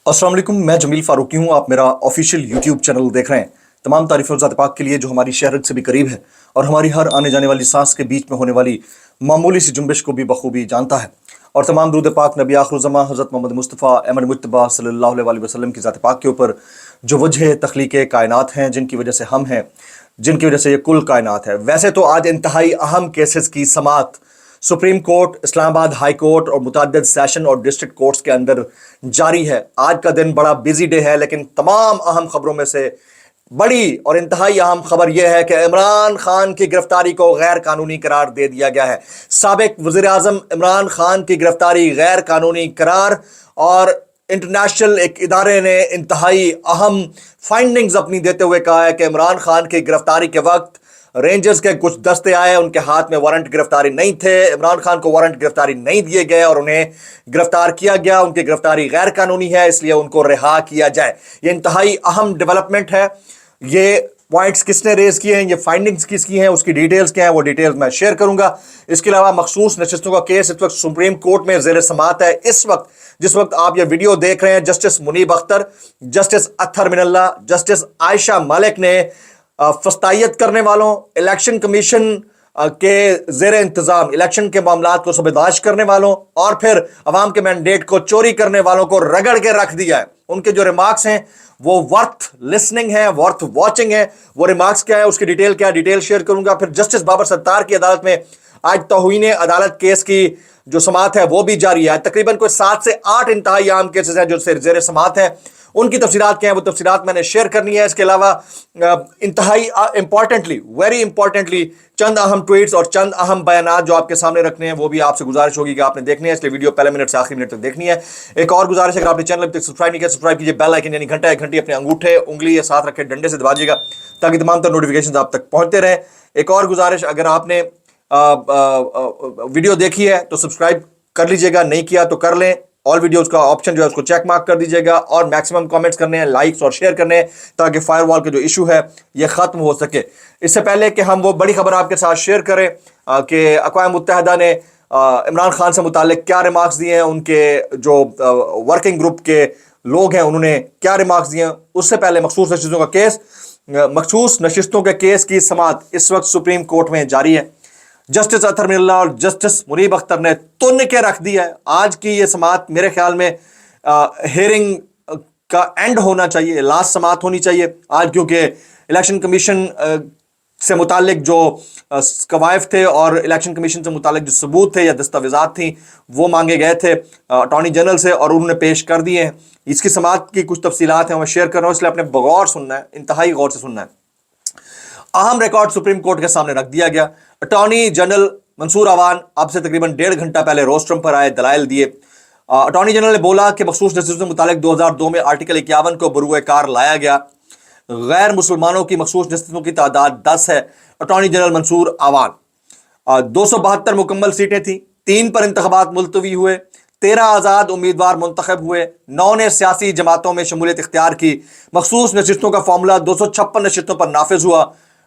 अस्सलाम वालेकुम, मैं जमील फारूकी हूँ। आप मेरा ऑफिशियल यूट्यूब चैनल देख रहे हैं। तमाम तारीफ़ ज़ात पाक के लिए जो हमारी शहरत से भी करीब है और हमारी हर आने जाने वाली सांस के बीच में होने वाली मामूली सी जुम्बिश को भी बखूबी जानता है। और तमाम दुरूद पाक नबी आखिरुज़्ज़मा हज़रत मोहम्मद मुस्तफ़ा अहमद मुज्तबा सल्लल्लाहु अलैहि वसल्लम की ज़ात पाक के ऊपर जो वजह तख्लीक़ कायनात हैं, जिनकी वजह से हम हैं, जिनकी वजह से ये कुल कायनात है। वैसे तो आज इंतहाई अहम केसेस की समात supreme court, Islamabad high court और मुतअद्दिद सेशन और डिस्ट्रिक्ट कोर्ट्स के अंदर जारी है। आज का दिन बड़ा बिजी डे है, लेकिन तमाम अहम खबरों में से बड़ी और इंतहाई अहम खबर यह है कि इमरान खान की गिरफ्तारी को गैर कानूनी करार दे दिया गया है। साबिक वज़ीर आज़म इमरान खान की गिरफ्तारी गैर कानूनी करार, और इंटरनेशनल एक इदारे ने इंतहाई अहम फाइंडिंग्स अपनी देते हुए कहा है कि इमरान खान की गिरफ्तारी के वक्त रेंजर्स के कुछ दस्ते आए, उनके हाथ में वारंट गिरफ्तारी नहीं थे, इमरान खान को वारंट गिरफ्तारी नहीं दिए गए और उन्हें गिरफ्तार किया गया। उनकी गिरफ्तारी गैर कानूनी है, इसलिए उनको रिहा किया जाए। ये इंतहाई अहम डेवलपमेंट है। ये पॉइंट्स किसने रेज किए हैं, ये फाइंडिंग्स किसकी हैं, उसकी डिटेल्स क्या है, वो डिटेल्स मैं शेयर करूंगा। इसके अलावा मखसूस नशिस्तों का केस इस वक्त सुप्रीम कोर्ट में ज़ेर समात है। इस वक्त जिस वक्त आप ये वीडियो देख रहे हैं, justice Munib Akhtar, justice Athar Minallah, justice Ayesha Malik ने फस्तायत करने वालों, इलेक्शन कमीशन के जेर इंतजाम इलेक्शन के मामलात को सबदाश करने वालों और फिर अवाम के मैंडेट को चोरी करने वालों को रगड़ के रख दिया है। उनके जो रिमार्क्स हैं वो वर्थ लिसनिंग है, वर्थ वॉचिंग है। वो रिमार्क्स क्या है, उसकी डिटेल क्या है, डिटेल शेयर करूंगा। फिर जस्टिस बाबर सत्तार की अदालत में आज तौहीन अदालत केस की जो समात है वो भी जारी है। तकरीबन कोई 7 से 8 इंतहाई आम केसेस हैं जो जेर समात हैं। उनकी तफसीलात क्या है, वो तफसीलात मैंने शेयर करनी है। इसके अलावा इंतहाई इंपॉर्टेंटली, वेरी इंपॉर्टेंटली चंद अहम ट्वीट्स और चंद अहम बयानात जो आपके सामने रखने हैं, वो भी आपसे गुजारिश होगी कि आपने देखनी है, इसलिए वीडियो पहले मिनट से आखिरी मिनट तक देखनी है। एक और गुजारिश है, अगर आपने चैनल अभी तक सब्सक्राइब नहीं किया, सब्सक्राइब कीजिए। बेल आइकन यानी घंटा, एक घंटी अपने अंगूठे उंगली या साथ रखे डंडे से दबाजिएगा ताकि तमाम तरह नोटिफिकेशन आप तक पहुंचते रहे। एक और गुजारिश, अगर आपने वीडियो देखी है तो सब्सक्राइब कर लीजिएगा, नहीं किया तो कर लें। ऑल वीडियोस का ऑप्शन जो है उसको चेक मार्क कर दीजिएगा और मैक्सिमम कमेंट्स करने हैं, लाइक्स और शेयर करने हैं ताकि फायरवॉल का जो इशू है ये खत्म हो सके। इससे पहले कि हम वो बड़ी खबर आपके साथ शेयर करें कि अक़वाम मुत्तहिदा ने इमरान खान से मुतालिक क्या रिमार्क्स दिए हैं, उनके जो वर्किंग ग्रुप के लोग हैं उन्होंने क्या रिमार्क्स दिए हैं, उससे पहले मखसूस नशिस्तों के केस की समात इस वक्त सुप्रीम कोर्ट में जारी है। जस्टिस अत्हर मिनल्ला और जस्टिस मुनीब अख्तर ने तुन के रख दिया है। आज की ये समात मेरे ख्याल में हेयरिंग का एंड होना चाहिए, लास्ट समात होनी चाहिए आज, क्योंकि इलेक्शन कमीशन से मुतालिक जो कवायफ थे और इलेक्शन कमीशन से मुतालिक जो सबूत थे या दस्तावेजात थी वो मांगे गए थे अटॉर्नी जनरल से और उन्होंने पेश कर दिए हैं। इसकी समात की कुछ तफसीलात हैं, मैं शेयर कर रहा हूँ, इसलिए आपने बगौर सुनना है, इंतहाई गौर से सुनना है। अहम रिकॉर्ड सुप्रीम कोर्ट के सामने रख दिया गया। अटॉर्नी जनरल मंसूर अवान अब से तकरीबन 1.5 घंटा पहले रोस्ट्रम पर आए, दलाइल दिए। अटॉर्नी जनरल ने बोला कि मखसूस नशिस्तों से मुतालिक 2002 में आर्टिकल 51 को बरूए कार लाया गया। गैर मुसलमानों की मखसूस नशिस्तों की तादाद 10 है। अटॉर्नी जनरल मंसूर अवान, 272 मुकम्मल सीटें थी, 3 पर इंतखाबात मुलतवी हुए, 13 आज़ाद उम्मीदवार मुंतखब हुए, 9 ने सियासी जमातों में शमूलियत इख्तियार की। मखसूस नशिस्तों का फॉर्मूला 256 नशिस्तों पर नाफिज हुआ।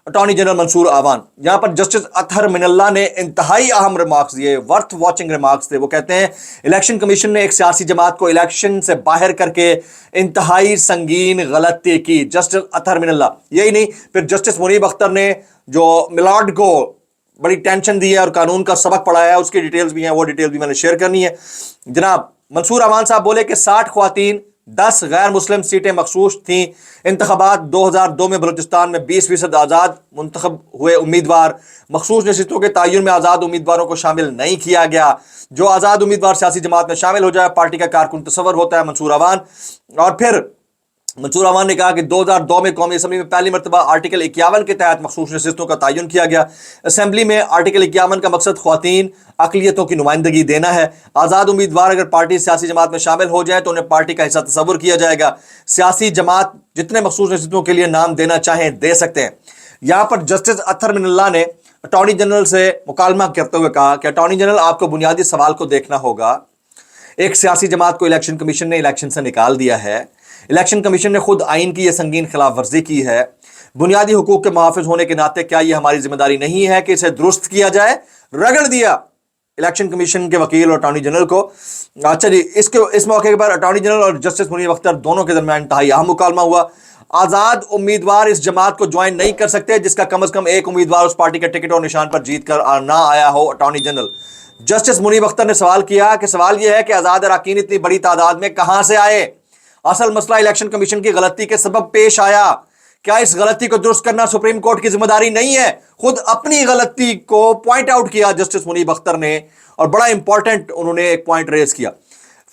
अटॉर्नी जनरल मंसूर अवान, यहाँ पर जस्टिस अत्हर मिनल्ला ने इंतहाई अहम रिमार्क्स दिए, वर्थ वॉचिंग रिमार्क्स थे। वो कहते हैं इलेक्शन कमीशन ने एक सियासी जमात को इलेक्शन से बाहर करके इंतहाई संगीन गलती की। जस्टिस अत्हर मिनल्ला, यही नहीं, फिर जस्टिस मुनीब अख्तर ने जो मिलाड को बड़ी टेंशन दी है और कानून का सबक पढ़ाया है, उसकी डिटेल्स भी हैं, वो डिटेल्स भी मैंने शेयर करनी है। जनाब मंसूर अवान साहब बोले कि 60 ख्वातीन, 10 गैर मुस्लिम सीटें मखसूस थीं। इंतखाबात 2002 में बलूचिस्तान में 20% आज़ाद मुंतखब हुए उम्मीदवार। मखसूस नशिस्तों के तयन में आज़ाद उम्मीदवारों को शामिल नहीं किया गया। जो आज़ाद उम्मीदवार सियासी जमात में शामिल हो जाए पार्टी का कारकुन तस्वर होता है। मंसूर अवान, और फिर मंसूर अवान ने कहा कि 2002 में कौमी असम्बली में पहली मरतबा आर्टिकल 51 के तहत मखसूस नशिस्तों का तयन किया गया। असम्बली में आर्टिकल 51 का मकसद ख्वातीन अक़लियतों की नुमाइंदगी देना है। आज़ाद उम्मीदवार अगर पार्टी सियासी जमात में शामिल हो जाए तो उन्हें पार्टी का हिस्सा तस्वुर किया जाएगा। सियासी जमात जितने मखसूस नशिस्तों के लिए नाम देना चाहें दे सकते हैं। यहाँ पर जस्टिस अत्हर मिनल्ला ने अटॉर्नी जनरल से मुकालमा करते हुए कहा कि अटॉर्नी जनरल, आपको बुनियादी सवाल को देखना होगा। एक सियासी जमात को इलेक्शन कमीशन ने इलेक्शन से निकाल दिया है। इलेक्शन कमीशन ने खुद आइन की यह संगीन खिलाफ वर्जी की है। बुनियादी हुकूक के मुहाफिज होने के नाते क्या यह हमारी जिम्मेदारी नहीं है कि इसे दुरुस्त किया जाए? रगड़ दिया। इलेक्शन कमीशन के वकील और अटॉर्नी जनरल को। अच्छा जी, इस मौके पर अटॉर्नी जनरल और जस्टिस मुनीब अख्तर दोनों के दरमियान इंतहाई अहम मुकालमा हुआ। आजाद उम्मीदवार इस जमात को ज्वाइन नहीं कर सकते जिसका कम से कम एक उम्मीदवार उस पार्टी के टिकट और निशान पर जीत कर ना आया हो। Attorney general justice Munib Akhtar ने सवाल किया कि सवाल यह है कि आजाद अरकान इतनी बड़ी तादाद में कहां से आए? असल मसला इलेक्शन कमीशन की गलती के सबब पेश आया। क्या इस गलती को दुरुस्त करना सुप्रीम कोर्ट की जिम्मेदारी नहीं है? खुद अपनी गलती को पॉइंट आउट किया जस्टिस मुनीब अख्तर ने, और बड़ा इंपॉर्टेंट उन्होंने एक पॉइंट रेज किया।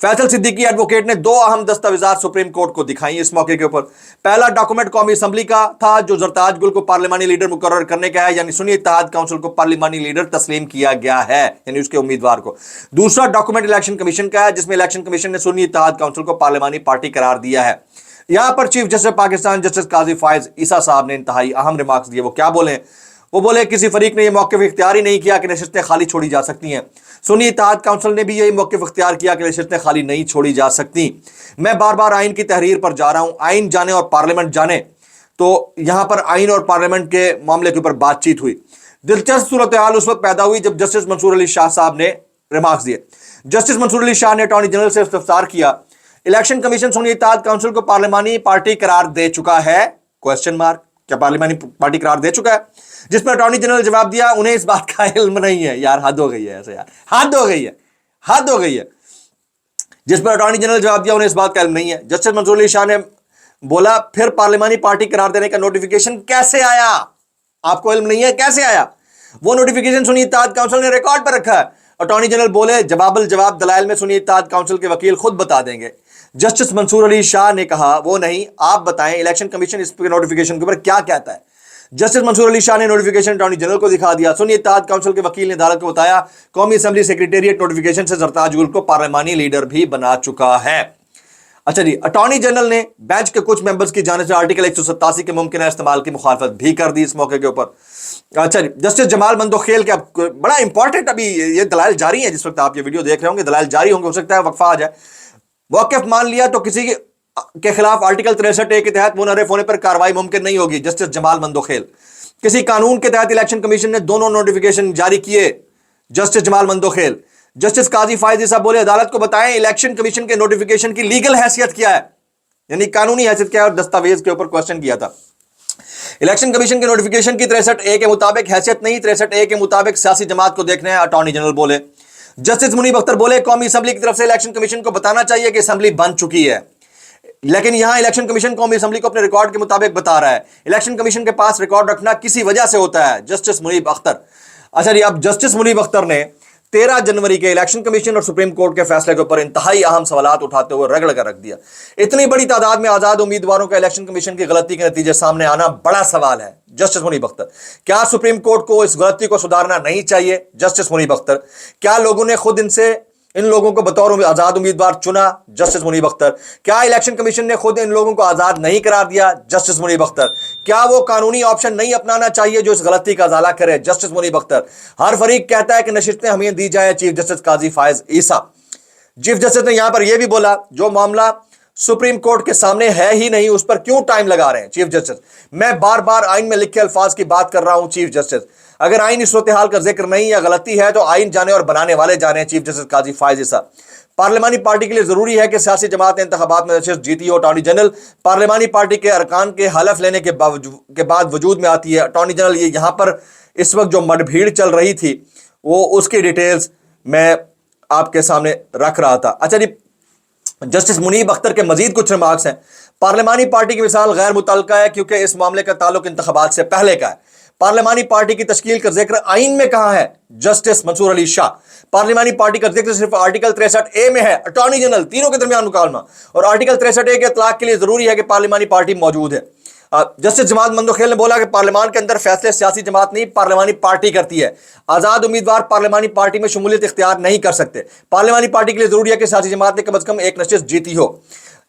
फैसल सिद्दीकी एडवोकेट ने दो अहम दस्तावेजात सुप्रीम कोर्ट को दिखाई इस मौके के ऊपर। पहला डॉक्यूमेंट कौमी असम्बली का था जो जरताज गुल को पार्लिमानी लीडर मुकर्रर करने का है, यानी सुन्नी इत्तेहाद काउंसिल को पार्लिमानी लीडर तस्लीम किया गया है, यानी उसके उम्मीदवार को। दूसरा डॉक्यूमेंट इलेक्शन कमीशन का है जिसमें इलेक्शन कमीशन ने सुन्नी इत्तेहाद काउंसिल को पार्लिमानी पार्टी करार दिया है। यहां पर चीफ जस्टिस पाकिस्तान जस्टिस काजी फायज ईसा साहब ने इंतहाई अहम रिमार्क्स दिए। वो क्या बोले? वो बोले किसी फरीक ने यह मौक़िफ़ इख्तियार ही नहीं किया कि नशिस्तें खाली छोड़ी जा सकती हैं। सुन्नी इत्तेहाद काउंसिल ने भी यही मौक़िफ़ इख्तियार किया कि नशिस्तें खाली नहीं छोड़ी जा सकती। मैं बार बार आइन की तहरीर पर जा रहा हूं, आइन जाने और पार्लियामेंट जाने, तो यहां पर आइन और पार्लियामेंट के मामले के ऊपर बातचीत हुई। दिलचस्प सूरत हाल उस वक्त पैदा हुई जब जस्टिस मंसूर अली शाह साहब ने रिमार्क्स दिए। जस्टिस मंसूर अली शाह ने अटॉर्नी जनरल से इस्तफसार किया, इलेक्शन कमीशन सुन्नी इत्तेहाद काउंसिल को पार्लिमानी पार्टी करार दे चुका है? Question mark. क्या पार्लिमानी पार्टी करार दे चुका है? जिस पर अटॉर्नी जनरल जवाब दिया, उन्हें इस बात का इल्म नहीं है। यार हद हो गई है, ऐसे यार हद हो गई है, हद हो गई है। जिस पर अटॉर्नी जनरल जवाब दिया, उन्हें इस बात का इल्म नहीं है। जस्टिस मंसूर अली शाह ने बोला, फिर पार्लिमानी पार्टी करार देने का नोटिफिकेशन कैसे आया? आपको इल्म नहीं है, कैसे आया? वो नोटिफिकेशन सुन्नी इत्तेहाद काउंसिल ने रिकॉर्ड पर रखा है। अटॉर्नी जनरल बोले, जवाब दलाइल में सुन्नी इत्तेहाद काउंसिल के वकील खुद बता देंगे। जस्टिस मंसूर अली शाह ने कहा, वो नहीं, आप बताएं इलेक्शन कमीशन इस नोटिफिकेशन के ऊपर क्या कहता है। जस्टिस मंसूर अली शाह ने नोटिफिकेशन अटॉर्नी जनरल को दिखा दिया। सुन्नी इत्तेहाद काउंसिल के वकील ने अदालत को बताया, कौमी असेंबली सेक्रेटेरिएट नोटिफिकेशन से जरताज गुल को पार्लिमानी लीडर भी बना चुका है। अच्छा जी, अटॉर्नी जनरल ने बेंच के कुछ मेंबर्स की जानिब से आर्टिकल 187 के मुमकिन इस्तेमाल की मुखालफत भी कर दी इस मौके के ऊपर। अच्छा जी, जस्टिस जमाल मंदोखेल के बड़ा इंपॉर्टेंट, अभी ये दलाइल जारी है, जिस वक्त आप ये वीडियो देख रहे होंगे दलाइल जारी होंगे, हो सकता है वक्फा आ जाए। वाकिफ मान लिया तो किसी के खिलाफ आर्टिकल 63A के तहत मुनहरिफ होने पर कार्रवाई मुमकिन नहीं होगी। जस्टिस जमाल मंदोखेल। किसी कानून के तहत इलेक्शन कमीशन ने दोनों नोटिफिकेशन जारी किए। जस्टिस जमाल मंदोखेल। जस्टिस काजी फायज साहब बोले, अदालत को बताएं इलेक्शन कमीशन के नोटिफिकेशन की लीगल हैसियत क्या है, यानी कानूनी हैसियत क्या है, और दस्तावेज के ऊपर क्वेश्चन किया था। इलेक्शन कमीशन के नोटिफिकेशन की 63A के मुताबिक हैसियत नहीं, 63A के मुताबिक सियासी जमात को देखना है, अटॉर्नी जनरल बोले। जस्टिस मुनीब अख्तर बोले, कौमी असेंबली की तरफ से इलेक्शन कमीशन को बताना चाहिए कि असेंबली बन चुकी है, लेकिन यहां इलेक्शन कमीशन कौमी असेंबली को अपने रिकॉर्ड के मुताबिक बता रहा है। इलेक्शन कमीशन के पास रिकॉर्ड रखना किसी वजह से होता है। जस्टिस मुनीब अख्तर। अच्छा जी, अब जस्टिस मुनीब अख्तर ने 13 जनवरी के इलेक्शन कमीशन और सुप्रीम कोर्ट के फैसले के ऊपर इंतहाई अहम सवालात उठाते हुए रगड़ कर रख दिया। इतनी बड़ी तादाद में आजाद उम्मीदवारों का इलेक्शन कमीशन की गलती के नतीजे सामने आना बड़ा सवाल है। जस्टिस मुनीब अख्तर। क्या सुप्रीम कोर्ट को इस गलती को सुधारना नहीं चाहिए? जस्टिस मुनीब अख्तर। क्या लोगों ने खुद इन लोगों को बतौर आजाद उम्मीदवार चुना? जस्टिस मुनीब अख्तर। क्या इलेक्शन कमीशन ने खुद इन लोगों को आजाद नहीं करार दिया? जस्टिस मुनीब अख्तर। क्या वो कानूनी ऑप्शन नहीं अपनाना चाहिए जो इस गलती का अजाला करे? जस्टिस मुनीब अख्तर। हर फरीक कहता है कि नशिस्तें हमें दी जाए, चीफ जस्टिस काजी फायज ईसा। चीफ जस्टिस ने यहां पर यह भी बोला, जो मामला सुप्रीम कोर्ट के सामने है ही नहीं उस पर क्यों टाइम लगा रहे हैं चीफ जस्टिस? मैं बार बार आइन में लिखे अल्फाज की बात कर रहा हूं चीफ जस्टिस। अगर आइन इस सूरत हाल का जिक्र नहीं या गलती है तो आइन जाने और बनाने वाले जाने। चीफ जस्टिस काजी फायज ईसा। पार्लिमानी पार्टी के लिए जरूरी है कि सियासी जमात इंतखाबात में नशिस्त जीती हो। अटॉर्नी जनरल पार्लिमानी पार्टी के अरकान के हलफ लेने के बाद वजूद में आती है। अटॉर्नी जनरल ये यहाँ पर इस वक्त जो मडभीड़ चल रही थी वो उसकी डिटेल्स मैं आपके सामने रख रहा था। अच्छा जी, जस्टिस मुनीब अख्तर के मजीद कुछ रिमार्क्स हैं। पार्लिमानी पार्टी की मिसाल गैर मुतल्लका है क्योंकि इस मामले का ताल्लुक इंतखाबात से पहले का है। पार्लिमानी पार्टी की तश्कील का जिक्र आइन में कहां है? जस्टिस मंसूर अली शाह। पार्लिमानी पार्टी का जिक्र सिर्फ आर्टिकल 63A में है। Attorney general. तीनों के दरमियान मुकालमा। और आर्टिकल 63A के इतलाक के लिए जरूरी है कि पार्लिमानी पार्टी मौजूद है। जस्टिस जमाल मंदोखेल ने बोला कि पार्लियामान के अंदर फैसले सियासी जमात नहीं पार्लिमानी पार्टी करती है। आजाद उम्मीदवार पार्लियामानी पार्टी में शमूलियत इख्तियार नहीं कर सकते। पार्लियामानी पार्टी के लिए जरूरी है कि सियासी जमात ने कम से कम एक नशिस्त जीती हो।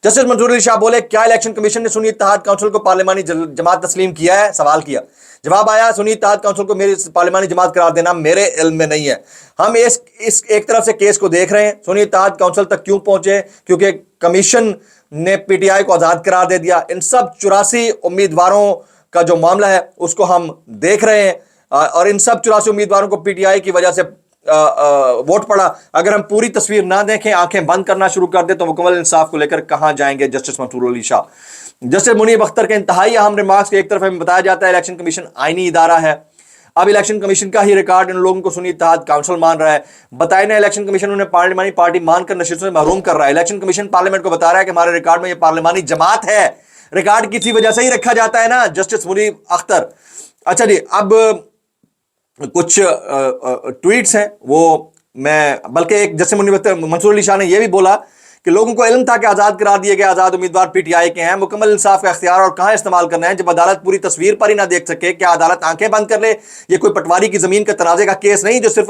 जस्टिस मंसूर अली शाह बोले, क्या इलेक्शन कमीशन ने सुन्नी इत्तेहाद काउंसिल को पार्लियामानी जमात तस्लीम किया है? सवाल किया। जवाब आया, सुन्नी इत्तेहाद काउंसिल को मेरी पार्लियामानी जमात करार देना मेरे इल्म में नहीं है। हम इस एक तरफ से केस को देख रहे हैं, सुन्नी इत्तेहाद काउंसिल तक क्यों पहुंचे? क्योंकि कमीशन ने पीटीआई को आजाद करार दे दिया। इन सब 84 उम्मीदवारों का जो मामला है उसको हम देख रहे हैं और इन सब 84 उम्मीदवारों को पीटीआई की वजह से वोट पड़ा, अगर हम पूरी तस्वीर ना देखें, आंखें बंद करना शुरू कर दे, तो मुकम्मल इंसाफ को लेकर कहां जाएंगे जस्टिस मंसूर अली शाह। जस्टिस मुनीब अख्तर के इंतहाई अहम रिमार्क्स के एक तरफ हमें बताया जाता है इलेक्शन कमीशन आईनी इदारा है, अब इलेक्शन कमीशन का ही रिकॉर्ड इन लोगों को सुन्नी इत्तेहाद काउंसिल मान रहा है। बताए ना इलेक्शन कमीशन उन्हें पार्लिमानी पार्टी मानकर नशिस्तों से महरूम कर रहा है। इलेक्शन कमीशन पार्लियामेंट को बता रहा है कि हमारे रिकॉर्ड में ये पार्लिमानी जमात है, रिकॉर्ड किसी वजह से ही रखा जाता है ना, जस्टिस मुनीब अख्तर। अच्छा जी, अब कुछ ट्वीट्स हैं, वो मैं बल्कि एक जस्टिस मुनीब अख्तर मंसूर अली शाह ने यह भी बोला कि लोगों को इल्म था कि आजाद करार दिए गए आजाद उम्मीदवार पीटीआई के हैं, मुकम्मल इंसाफ का इख्तियार और कहां इस्तेमाल करना है जब अदालत पूरी तस्वीर पर ही ना देख सके। क्या अदालत आंखें बंद कर ले? ये कोई पटवारी की जमीन के तनाजे का केस नहीं जो सिर्फ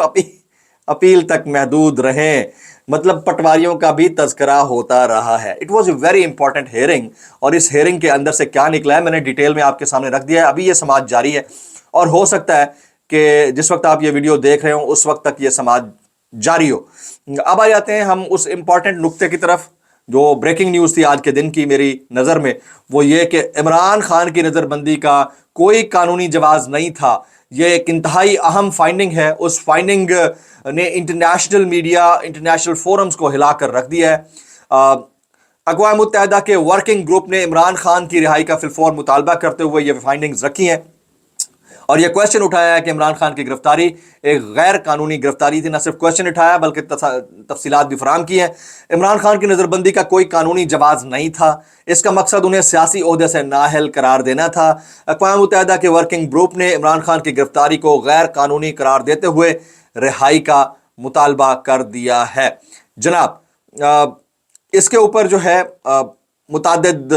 अपील तक महदूद रहे, मतलब पटवारियों का भी तस्करा होता रहा है। It was a very important hearing, और इस हेयरिंग के अंदर से क्या निकला है मैंने डिटेल में आपके सामने रख दिया है। अभी ये समाज जारी है, और हो सकता है कि जिस वक्त आप ये वीडियो देख रहे हो उस वक्त तक ये समाज जारी हो। अब आ जाते हैं हम उस इंपॉर्टेंट नुक्ते की तरफ जो ब्रेकिंग न्यूज़ थी आज के दिन की मेरी नज़र में, वो ये कि इमरान खान की नज़रबंदी का कोई कानूनी जवाज़ नहीं था। ये एक इंतहाई अहम फाइंडिंग है। उस फाइंडिंग ने इंटरनेशनल मीडिया, इंटरनेशनल फोरम्स को हिला कर रख दिया है। अक़वाम मुत्तहिदा के वर्किंग ग्रुप ने इमरान खान की रिहाई का फिलफौर मुतालबा करते हुए ये फाइंडिंग्स रखी हैं, और यह क्वेश्चन उठाया है कि इमरान खान की गिरफ्तारी एक गैर कानूनी गिरफ्तारी थी। न सिर्फ क्वेश्चन उठाया बल्कि तफसीलात भी फराहम की हैं। इमरान खान की नज़रबंदी का कोई कानूनी जवाज़ नहीं था, इसका मकसद उन्हें सियासी ओहदे से नाअहल करार देना था। अक़वाम मुत्तहिदा के वर्किंग ग्रुप ने इमरान खान की गिरफ्तारी को गैर कानूनी करार देते हुए रिहाई का मुतालबा कर दिया है। जनाब, इसके ऊपर जो है मुतअद्दिद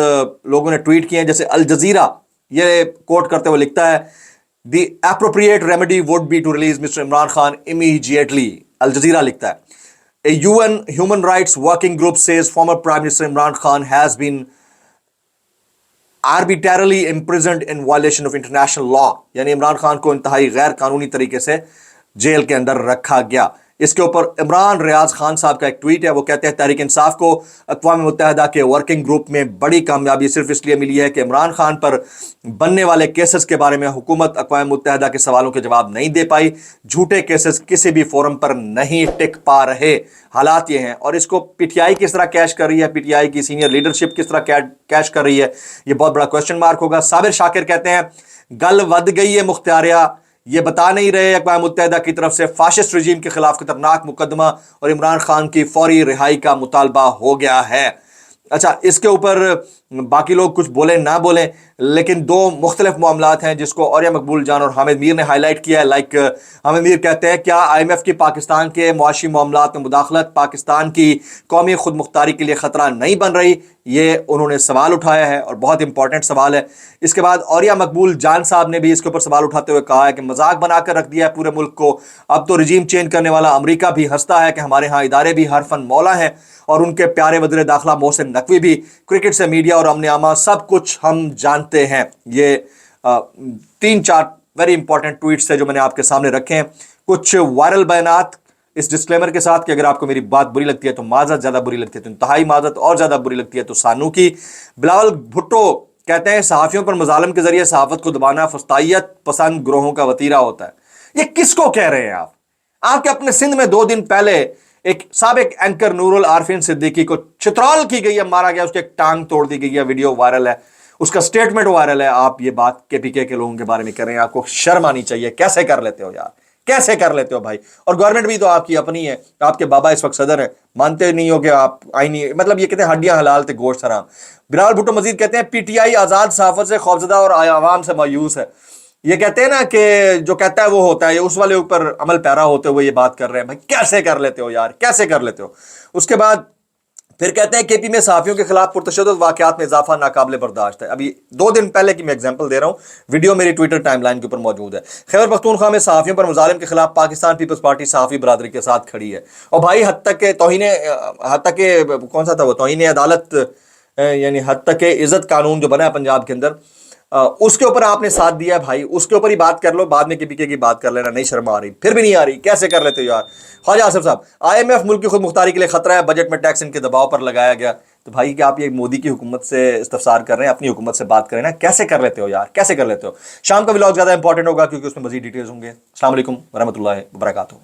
लोगों ने ट्वीट किए हैं, जैसे अल जज़ीरा ये कोट करते हुए लिखता है The appropriate remedy would be to release Mr. Imran Khan immediately. Al Jazeera लिखता है, A UN Human Rights Working Group says former Prime Minister Imran Khan has been arbitrarily imprisoned in violation of international law. यानी इमरान खान को इंतहाई गैर कानूनी तरीके से jail के अंदर रखा गया। इसके ऊपर इमरान रियाज खान साहब का एक ट्वीट है, वो कहते हैं तहरीक इंसाफ को अक़वाम मुत्तहिदा के वर्किंग ग्रुप में बड़ी कामयाबी सिर्फ इसलिए मिली है कि इमरान खान पर बनने वाले केसेस के बारे में हुकूमत अक़वाम मुत्तहिदा के सवालों के जवाब नहीं दे पाई। झूठे केसेस किसी भी फोरम पर नहीं टिक पा रहे, हालात ये हैं। और इसको पीटीआई किस तरह कैश कर रही है, पीटीआई की सीनियर लीडरशिप किस तरह कैश कर रही है, ये बहुत बड़ा क्वेश्चन मार्क होगा। साबिर शाकिर कहते हैं गल वध गई है मुख्तियारिया, ये बता नहीं रहे अक़वाम मुत्तहिदा की तरफ से फाशिस्ट रजीम के खिलाफ खतरनाक मुकदमा और इमरान खान की फौरी रिहाई का मुतालबा हो गया है। अच्छा, इसके ऊपर बाकी लोग कुछ बोलें ना बोलें, लेकिन दो मुख्तलिफ मामलात हैं जिसको औरिया मकबूल जान और हामिद मीर ने हाईलाइट किया है। लाइक हामिद मीर कहते हैं क्या IMF की पाकिस्तान के मुआशी मामलात में मुदाखलत पाकिस्तान की कौमी खुद मुख्तारी के लिए ख़तरा नहीं बन रही, ये उन्होंने सवाल उठाया है और बहुत इंपॉर्टेंट सवाल है। इसके बाद औरिया मकबूल जान साहब ने भी इसके ऊपर सवाल उठाते हुए कहा है कि मजाक बनाकर रख दिया है पूरे मुल्क को, अब तो रजीम चेंज करने वाला अमरीका भी हंसता है कि हमारे यहाँ इदारे भी हरफन मौला हैं, और उनके प्यारे वज़ीर दाखिला मोहसिन नकवी भी, क्रिकेट से मीडिया और अमन आमा सब कुछ हम जानते हैं। ये 3-4 वेरी इंपॉर्टेंट ट्वीट्स है जो मैंने आपके सामने रखे हैं। कुछ वायरल बयानात इस डिस्क्लेमर के साथ कि अगर आपको मेरी बात बुरी लगती है तो माजरत, ज़्यादा बुरी लगती है तो इंतहाई माजरत, और ज़्यादा बुरी लगती है तो सानू की। बिलावल भुट्टो कहते हैं सहाफ़ियों पर मजालम के जरिए सहाफ़त को दबाना फस्तायत पसंद ग्रोहों का वतीरा होता है। ये किसको कह रहे हैं आप? आपके अपने सिंध में 2 दिन पहले एक साबिक एंकर नूरुल आरफीन सिद्दीकी को चित्राल की गई है, मारा गया, उसकी एक टांग तोड़ दी गई है, वीडियो वायरल है, उसका स्टेटमेंट वायरल है। आप ये बात KPK के लोगों के बारे में कर रहे हैं, आपको शर्म आनी चाहिए। कैसे कर लेते हो यार, कैसे कर लेते हो भाई? और गवर्नमेंट भी तो आपकी अपनी है, आपके बाबा इस वक्त सदर है, मानते नहीं हो कि आप आईनी, मतलब ये कहते हैं हड्डियां हलाल थे गोश्त हराम। बिलावल भुट्टो मजीद कहते हैं PTI आज़ाद सहाफ़त से खौफजदा और आवाम से मायूस है। ये कहते हैं ना कि जो कहता है वो होता है, ये उस वाले ऊपर अमल पैरा होते हुए ये बात कर रहे हैं। भाई कैसे कर लेते हो यार, कैसे कर लेते हो? उसके बाद फिर कहते हैं KP में सहाफ़ियों के खिलाफ पुरतशद्दुद वाक़यात में इजाफा नाकाबिले बर्दाश्त है। अभी 2 दिन पहले की मैं एग्जांपल दे रहा हूँ, वीडियो मेरी ट्विटर टाइमलाइन के ऊपर मौजूद है। खैबर पख्तूनख्वा में सहाफ़ियों पर मुजालिम के खिलाफ पाकिस्तान पीपल्स पार्टी सहाफ़ी बरादरी के साथ खड़ी है। और भाई हद तक के कौन सा था वो, तौहीन अदालत, यानी हद तक के इज़्ज़त कानून जो बना है पंजाब के अंदर, उसके ऊपर आपने साथ दिया भाई, उसके ऊपर ही बात कर लो, बाद में KPK की बात कर लेना। नहीं शर्म आ रही? फिर भी नहीं आ रही? कैसे कर लेते हो यार? ख्वाजा आसिफ साहब, IMF मुल्क की खुद मुख्तारी के लिए खतरा है, बजट में टैक्स इनके दबाव पर लगाया गया। तो भाई क्या आप ये मोदी की हुकूमत से इस्तफसार कर रहे हैं? अपनी हुकूमत से बात करें ना, कैसे कर लेते हो यार, कैसे कर लेते हो? शाम का व्लॉग ज़्यादा इंपॉर्टेंट होगा क्योंकि उसमें मजीद डिटेल्स होंगे। अस्सलाम वालेकुम वरहमतुल्लाहि वबरकातुहू।